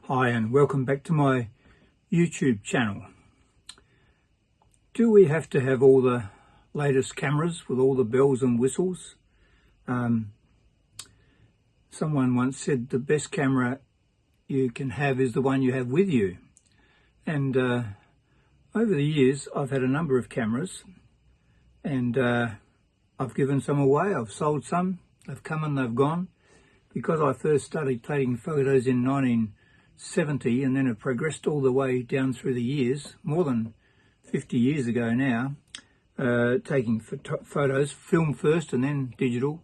Hi and welcome back to my YouTube channel. Do we have to have all the latest cameras with all the bells and whistles? Someone once said the best camera you can have is the one you have with you. And over the years I've had a number of cameras, and I've given some away, I've sold some, they've come and they've gone. Because I first started taking photos in 1970 and then have progressed all the way down through the years, more than 50 years ago now, taking photos, film first and then digital,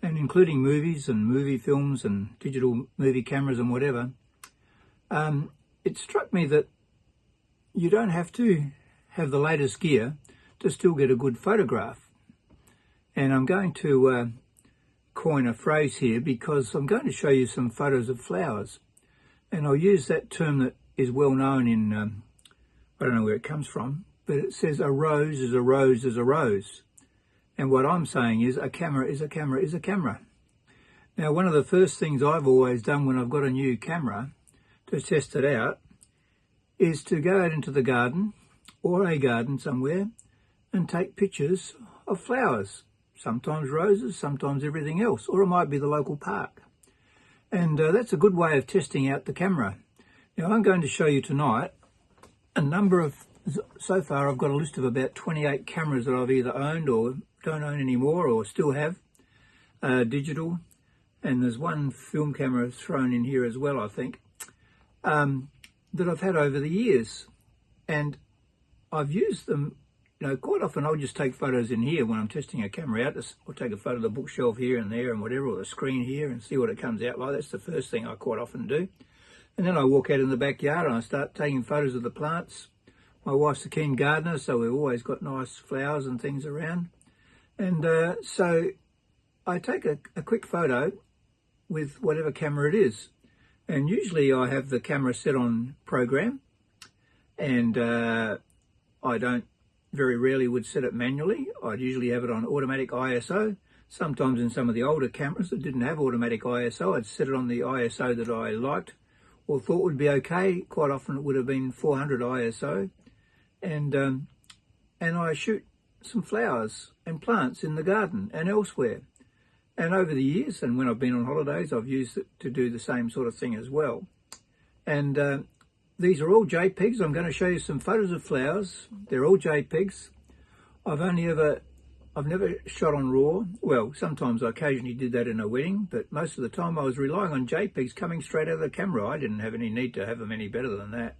and including movies and movie films and digital movie cameras and whatever. It struck me that you don't have to have the latest gear to still get a good photograph. And I'm going to coin a phrase here because I'm going to show you some photos of flowers, and I'll use that term that is well known in I don't know where it comes from, but it says a rose is a rose is a rose, and what I'm saying is a camera is a camera is a camera. Now, one of the first things I've always done when I've got a new camera to test it out is to go out into the garden or a garden somewhere and take pictures of flowers. Sometimes roses, sometimes everything else, or it might be the local park. And that's a good way of testing out the camera. Now, I'm going to show you tonight a number of, so far I've got a list of about 28 cameras that I've either owned or don't own anymore or still have, digital. And there's one film camera thrown in here as well, I think, that I've had over the years. And I've used them. You know, quite often I'll just take photos in here when I'm testing a camera out. I'll take a photo of the bookshelf here and there and whatever, or the screen here, and see what it comes out like. That's the first thing I quite often do. And then I walk out in the backyard and I start taking photos of the plants. My wife's a keen gardener, so we've always got nice flowers and things around. And so I take a quick photo with whatever camera it is. And usually I have the camera set on program, and I don't very rarely would set it manually. I'd usually have it on automatic ISO. Sometimes in some of the older cameras that didn't have automatic ISO, I'd set it on the ISO that I liked or thought would be okay. Quite often it would have been 400 ISO. And I shoot some flowers and plants in the garden and elsewhere. And over the years, and when I've been on holidays, I've used it to do the same sort of thing as well. And these are all JPEGs. I'm going to show you some photos of flowers. They're all JPEGs. I've never shot on RAW. Well, sometimes I occasionally did that in a wedding, but most of the time I was relying on JPEGs coming straight out of the camera. I didn't have any need to have them any better than that.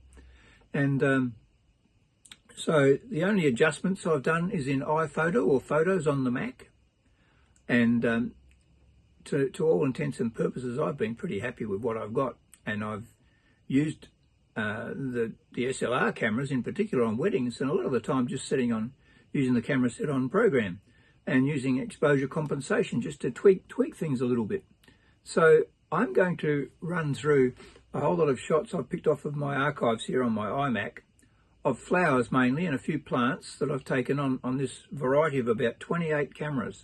And so the only adjustments I've done is in iPhoto or Photos on the Mac. And to all intents and purposes, I've been pretty happy with what I've got. And I've used the DSLR cameras in particular on weddings, and a lot of the time just using the camera set on program and using exposure compensation just to tweak things a little bit. So I'm going to run through a whole lot of shots I've picked off of my archives here on my iMac of flowers mainly, and a few plants that I've taken on this variety of about 28 cameras.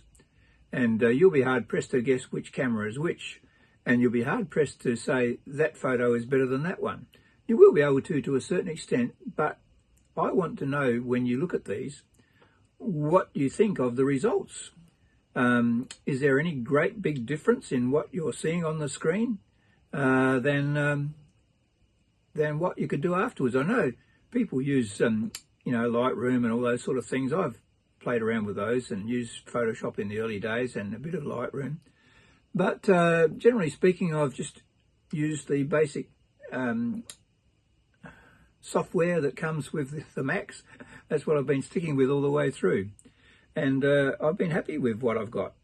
And you'll be hard pressed to guess which camera is which, and you'll be hard pressed to say that photo is better than that one. You will be able to a certain extent, but I want to know, when you look at these, what you think of the results. Is there any great big difference in what you're seeing on the screen than what you could do afterwards? I know people use, Lightroom and all those sort of things. I've played around with those and used Photoshop in the early days and a bit of Lightroom. But generally speaking, I've just used the basic software that comes with the Macs. That's what I've been sticking with all the way through, and I've been happy with what I've got.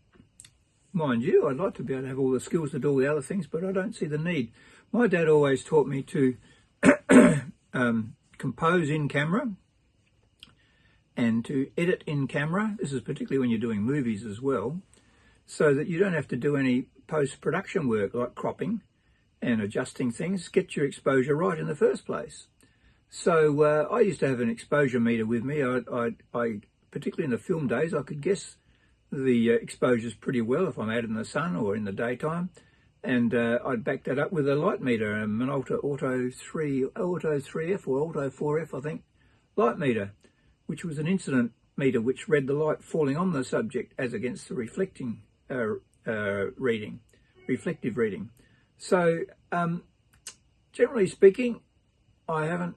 Mind you, I'd like to be able to have all the skills to do all the other things, but I don't see the need. My dad always taught me to compose in camera and to edit in camera. This is particularly when you're doing movies as well, so that you don't have to do any post-production work like cropping and adjusting things. Get your exposure right in the first place. So I used to have an exposure meter with me. I particularly in the film days, I could guess the exposures pretty well if I'm out in the sun or in the daytime. and I'd back that up with a light meter, an Auto 3F or Auto 4F, I think, light meter, which was an incident meter which read the light falling on the subject as against the reflective reading. So generally speaking, I haven't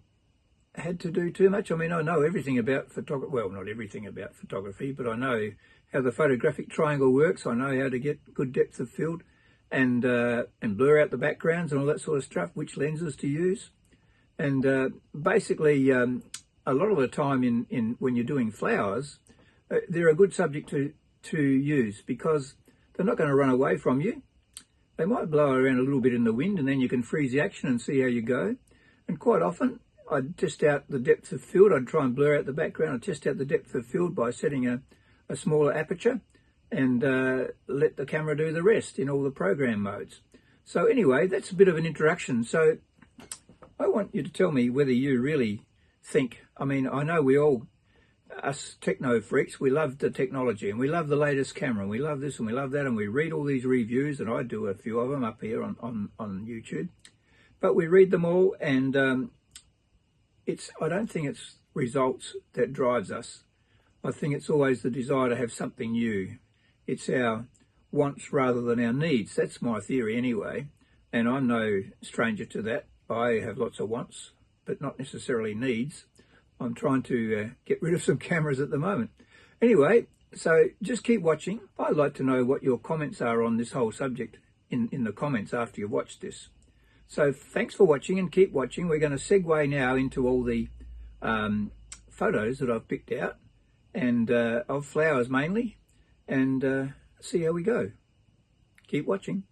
had to do too much. I mean, I know everything about photography. Well, not everything about photography, but I know how the photographic triangle works. I know how to get good depth of field and blur out the backgrounds and all that sort of stuff, which lenses to use. And basically, a lot of the time when you're doing flowers, they're a good subject to use because they're not going to run away from you. They might blow around a little bit in the wind, and then you can freeze the action and see how you go. And quite often, I'd test out the depth of field. I'd try and blur out the background. I'd test out the depth of field by setting a smaller aperture and let the camera do the rest in all the program modes. So anyway, that's a bit of an introduction. So I want you to tell me whether you really think, I mean, I know we all, us techno freaks, we love the technology and we love the latest camera and we love this and we love that and we read all these reviews, and I do a few of them up here on YouTube. But we read them all, and I don't think it's results that drives us. I think it's always the desire to have something new. It's our wants rather than our needs. That's my theory anyway, and I'm no stranger to that. I have lots of wants, but not necessarily needs. I'm trying to get rid of some cameras at the moment. Anyway, so just keep watching. I'd like to know what your comments are on this whole subject in the comments after you've watched this. So thanks for watching, and keep watching. We're going to segue now into all the photos that I've picked out, and of flowers mainly, and see how we go. Keep watching.